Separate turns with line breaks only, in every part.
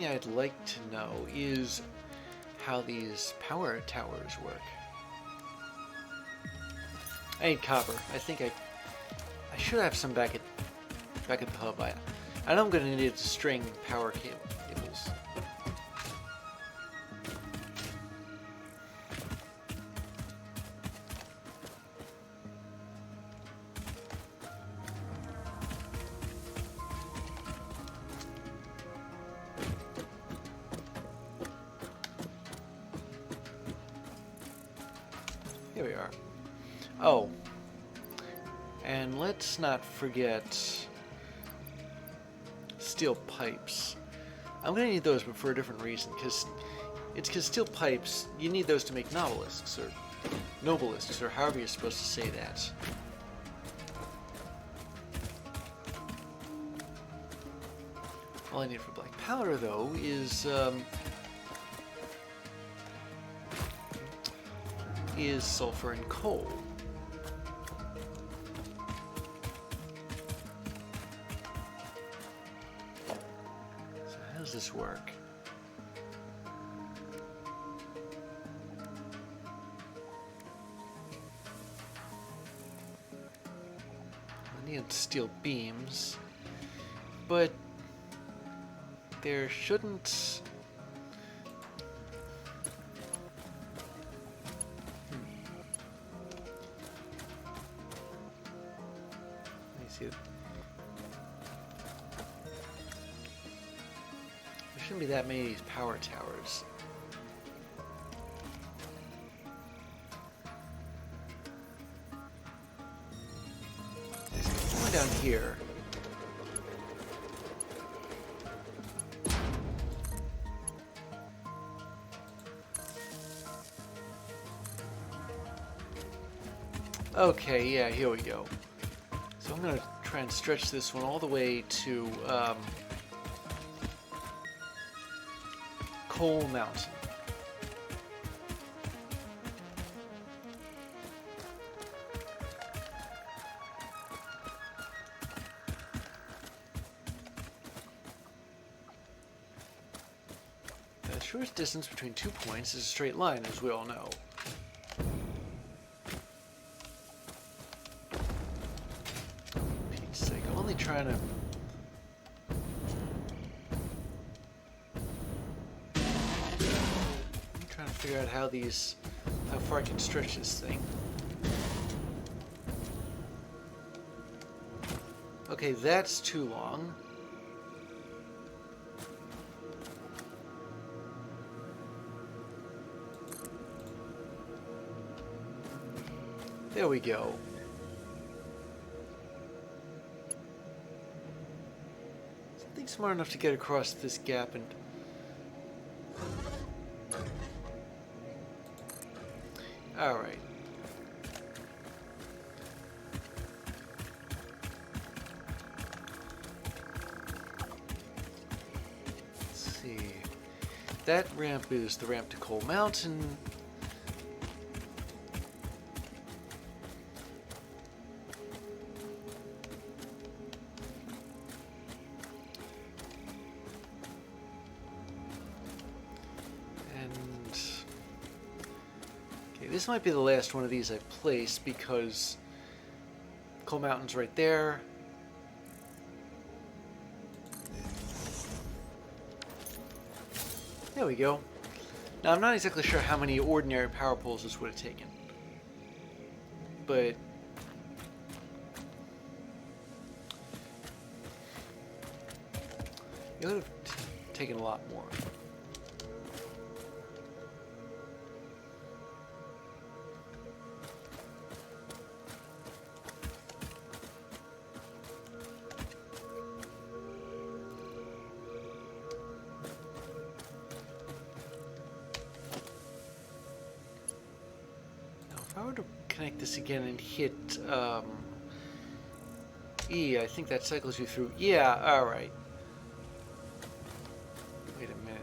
thing I'd like to know is how these power towers work. I need copper. I think I should have some back at the hub. I know I'm going to need to string power cables. Here we are. Oh, and let's not forget steel pipes. I'm going to need those, but for a different reason, because steel pipes, you need those to make nobelisks, or however you're supposed to say that. All I need for black powder, though, is sulfur and coal. So how does this work? I need steel beams, but there shouldn't... There shouldn't be that many of these power towers. There's one down here. Okay, yeah, here we go. So I'm going to try and stretch this one all the way to Coal Mountain. The shortest distance between 2 points is a straight line, as we all know. Trying to figure out how far I can stretch this thing. Okay, that's too long. There we go. Smart enough to get across this gap and all right. Let's see. That ramp is the ramp to Coal Mountain. This might be the last one of these I place because Coal Mountain's right there. There we go. Now I'm not exactly sure how many ordinary power poles this would have taken, but it would have taken a lot more. If I were to connect this again and hit E, I think that cycles you through. Yeah, alright. Wait a minute.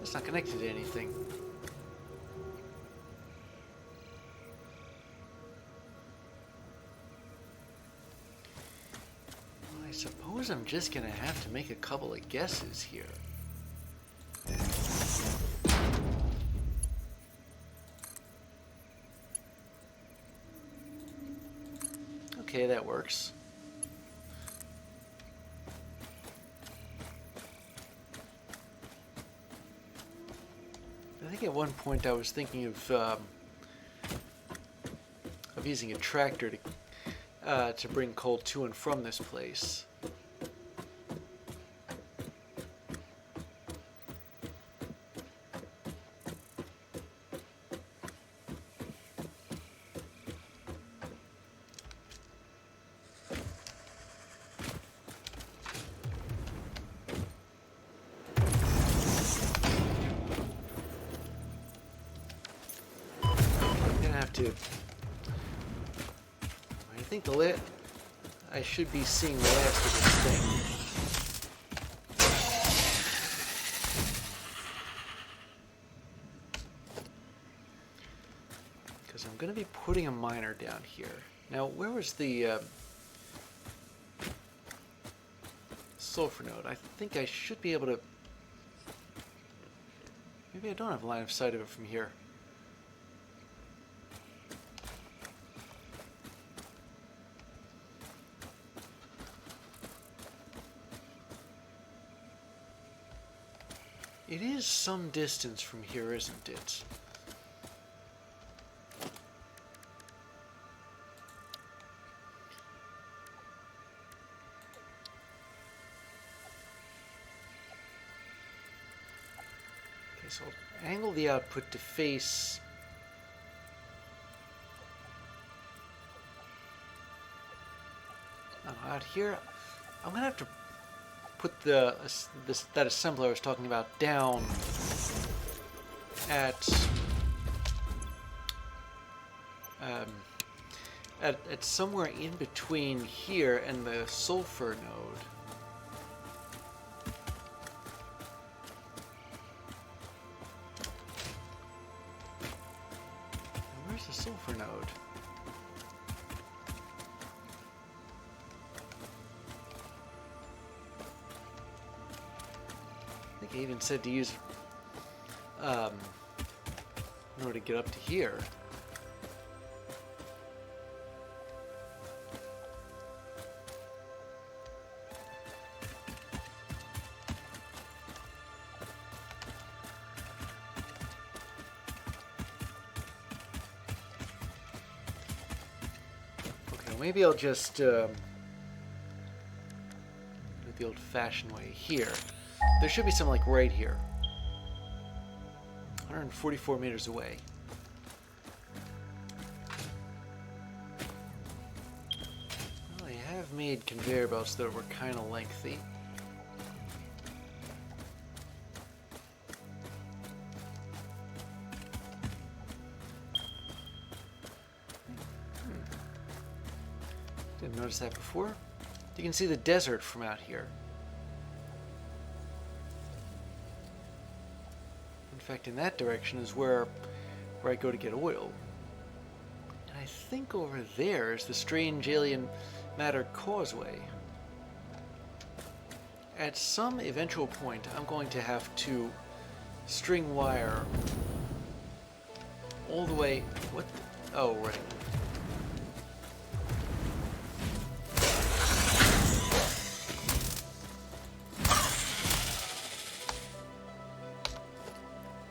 It's not connected to anything. Well, I suppose I'm just gonna have to make a couple of guesses here. Okay, that works. I think at one point I was thinking of using a tractor to bring coal to and from this place. I think I should be seeing the last of this thing. Because I'm going to be putting a miner down here. Now, where was the sulfur node? I think I should be able to... Maybe I don't have a line of sight of it from here. It is some distance from here, isn't it? Okay, so I'll angle the output to face... out here. I'm going to have to put that assembler I was talking about down at somewhere in between here and the sulfur node. Where's the sulfur node? I even said to use in order to get up to here. Okay, maybe I'll just do the old-fashioned way here. There should be some, like, right here. 144 meters away. Well, they have made conveyor belts that were kind of lengthy. Didn't notice that before. You can see the desert from out here. In fact, in that direction is where I go to get oil. And I think over there is the strange alien matter causeway. At some eventual point, I'm going to have to string wire all the way... What the, oh, right.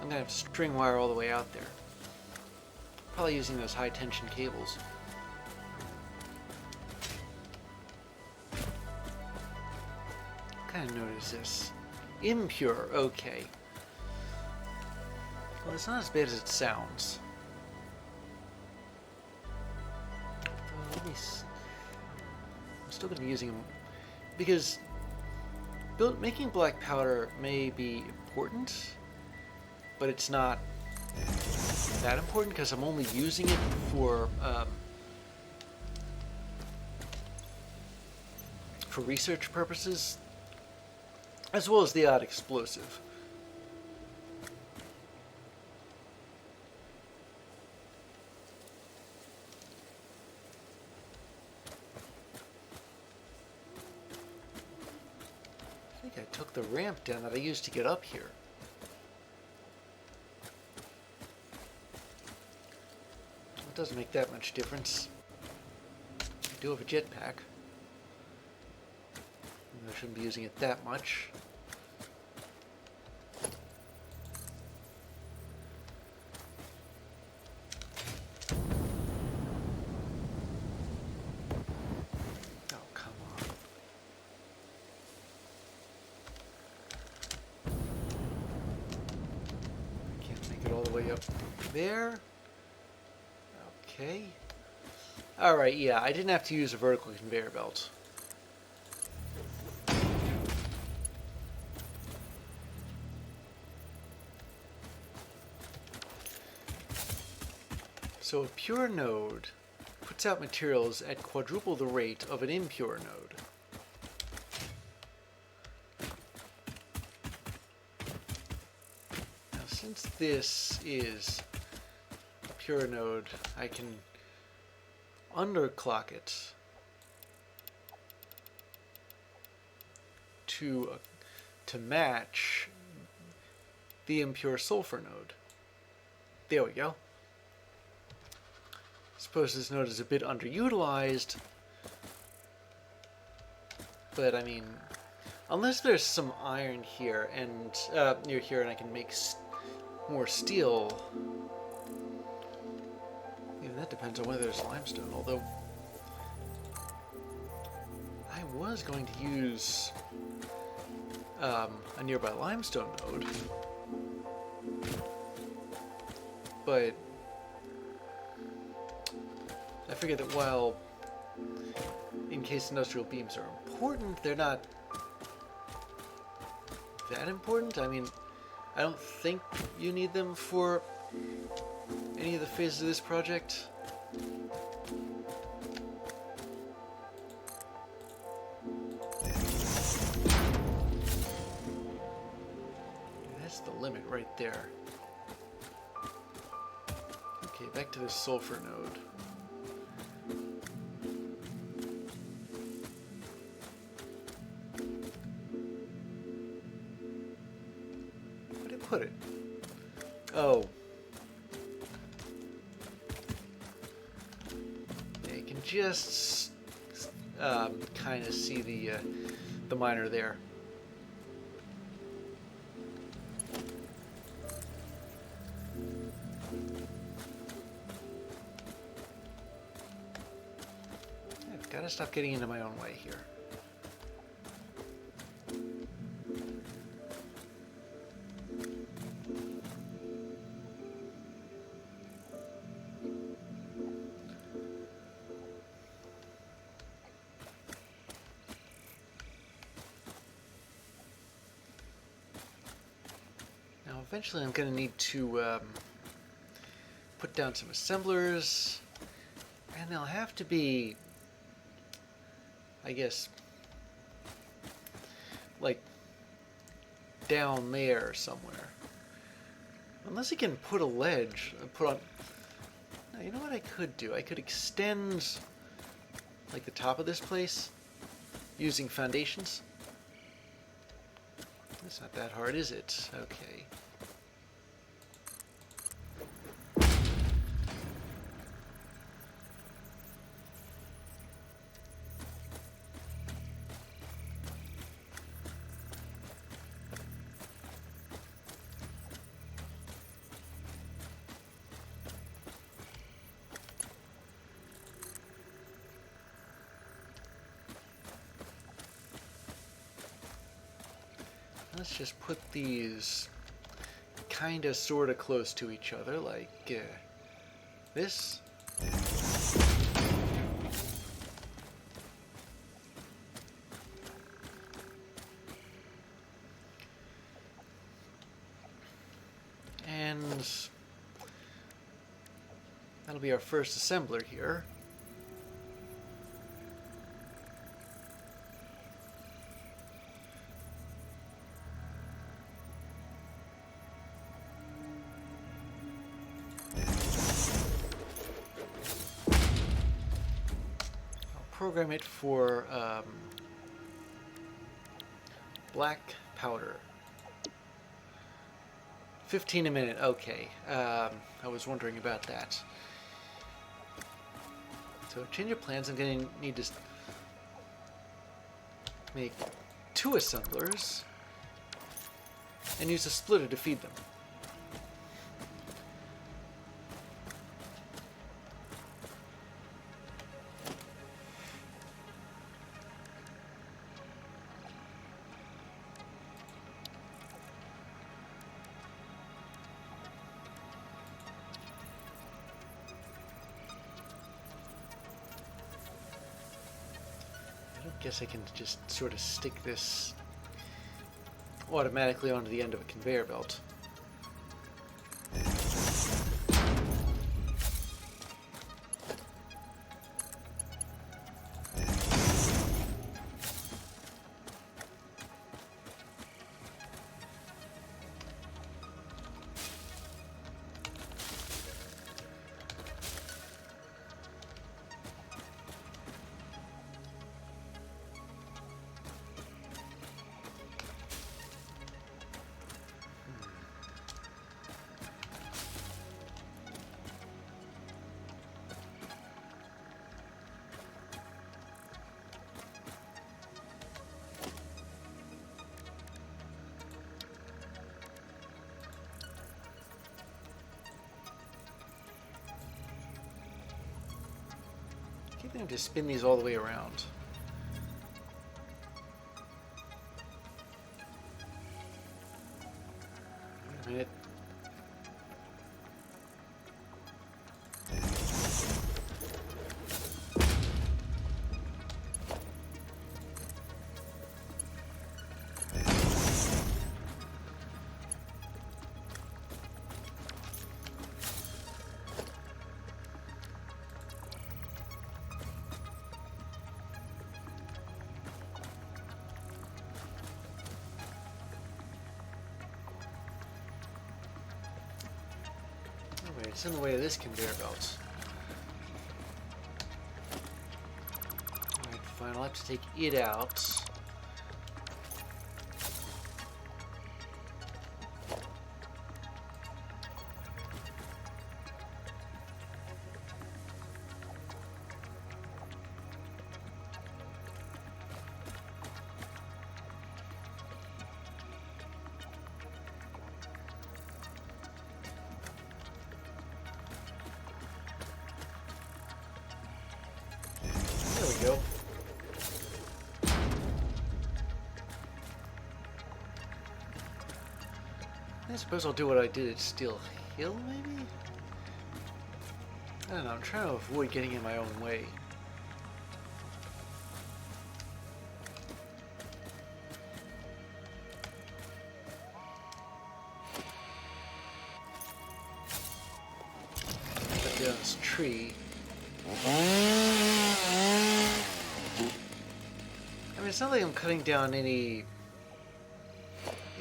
I'm going to have to string wire all the way out there. Probably using those high tension cables. What kind of note is this? Impure, okay. Well, it's not as bad as it sounds. Let me see. I'm still going to be using them because making black powder may be important, but it's not that important because I'm only using it for research purposes, as well as the odd explosive. I think I took the ramp down that I used to get up here. It doesn't make that much difference. I do have a jetpack. I shouldn't be using it that much. Oh, come on. I can't make it all the way up there. Okay. Alright, yeah, I didn't have to use a vertical conveyor belt. So a pure node puts out materials at quadruple the rate of an impure node. Now, since this is a pure node, I can underclock it to match the impure sulfur node. There we go. Suppose this node is a bit underutilized, but I mean, unless there's some iron here and near here, and I can make more steel. Even that depends on whether there's limestone. Although I was going to use a nearby limestone node, but I figured that while encased industrial beams are important, they're not that important. I mean, I don't think you need them for any of the phases of this project. That's the limit right there. Okay, back to the sulfur node. Put it. Oh. Yeah, you can just kind of see the miner there. I've got to stop getting into my own way here. Eventually I'm going to need to put down some assemblers, and they'll have to be, I guess, like down there somewhere. Unless I can put a ledge, put on... Now, you know what I could do? I could extend like the top of this place using foundations. It's not that hard, is it? Okay. Let's just put these kind of sort of close to each other, like this. And that'll be our first assembler here. Program it for black powder. 15 a minute, okay. I was wondering about that. So change of plans. I'm going to need to make 2 assemblers and use a splitter to feed them. I guess I can just sort of stick this automatically onto the end of a conveyor belt. I think I have to spin these all the way around. Wait a minute. It's in the way of this conveyor belt. Alright, fine. I'll have to take it out. There we go. I suppose I'll do what I did at Steel Hill, maybe? I don't know, I'm trying to avoid getting in my own way. Cut down this tree. I mean, it's not like I'm cutting down any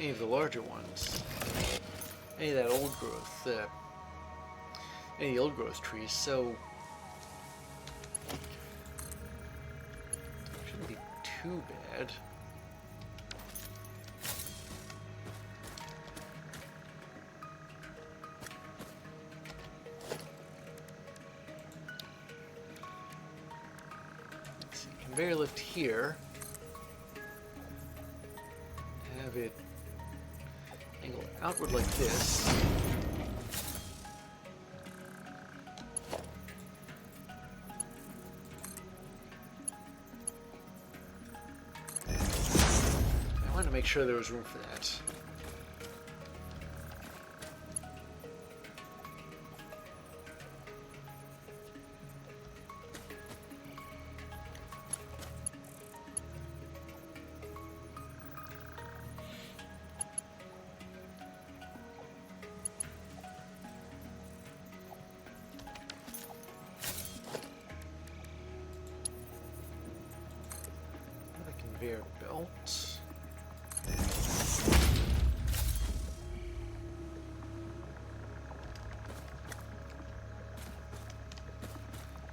of the larger ones. Any of that old growth, any of the old growth trees, so shouldn't be too bad. Let's see, conveyor lift here. Have it angle outward like this. I wanted to make sure there was room for that. Conveyor belt.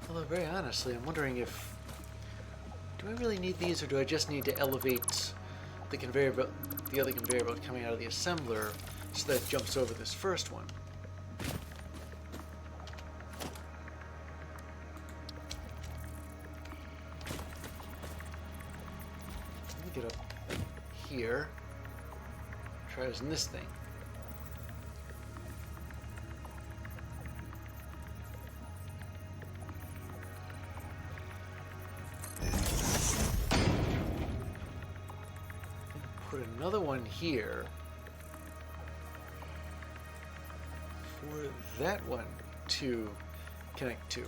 Although, very honestly, I'm wondering if... do I really need these, or do I just need to elevate the conveyor belt, the other conveyor belt coming out of the assembler, so that it jumps over this first one? Try using this thing. Put another one here for that one to connect to.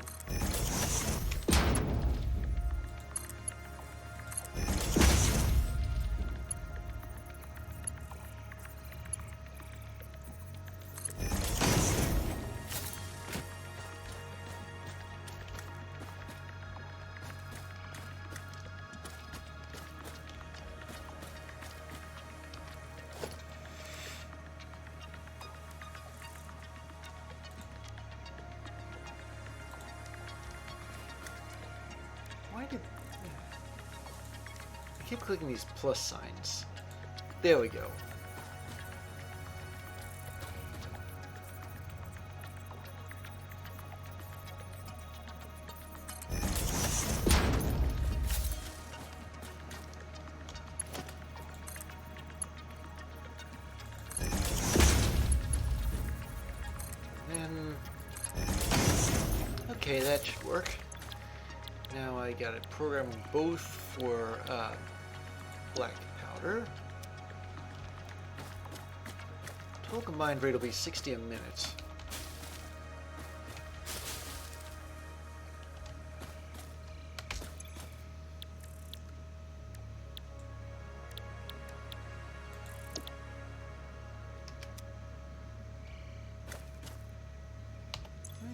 Why did... I keep clicking these plus signs. There we go. Then... Okay, that should work. Now I got it programmed both for black powder. Total combined rate will be 60 a minute.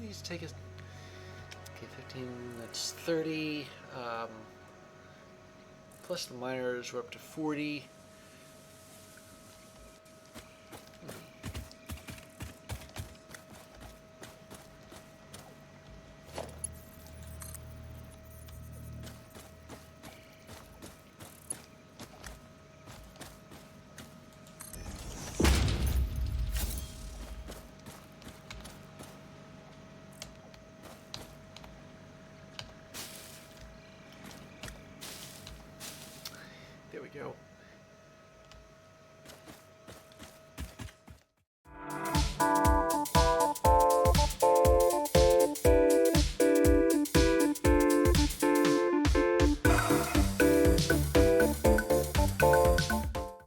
These take us. Okay, 15, that's 30, plus the miners, we're up to 40.